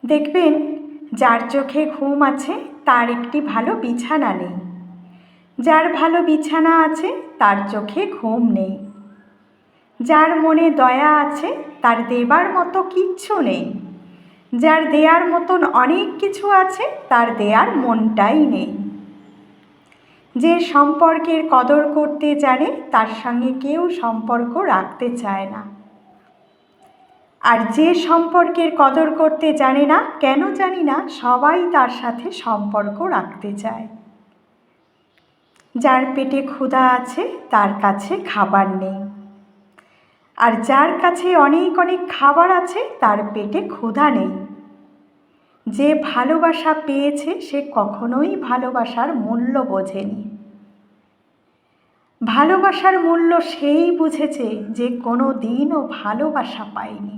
দেখবেন, যার চোখে ঘুম আছে তার একটি ভালো বিছানা নেই, যার ভালো বিছানা আছে তার চোখে ঘুম নেই। যার মনে দয়া আছে তার দেবার মতো কিচ্ছু নেই, যার দেয়ার মতন অনেক কিছু আছে তার দেয়ার মনটাই নেই। যে সম্পর্কের কদর করতে জানে তার সঙ্গে কেউ সম্পর্ক রাখতে চায় না, আর যে সম্পর্কের কদর করতে জানে না, কেন জানি না, সবাই তার সাথে সম্পর্ক রাখতে চায়। যার পেটে ক্ষুধা আছে তার কাছে খাবার নেই, আর যার কাছে অনেক অনেক খাবার আছে তার পেটে ক্ষুধা নেই। যে ভালোবাসা পেয়েছে সে কখনোই ভালোবাসার মূল্য বোঝেনি। ভালোবাসার মূল্য সেই বুঝেছে যে কোনো দিনও ভালোবাসা পায়নি।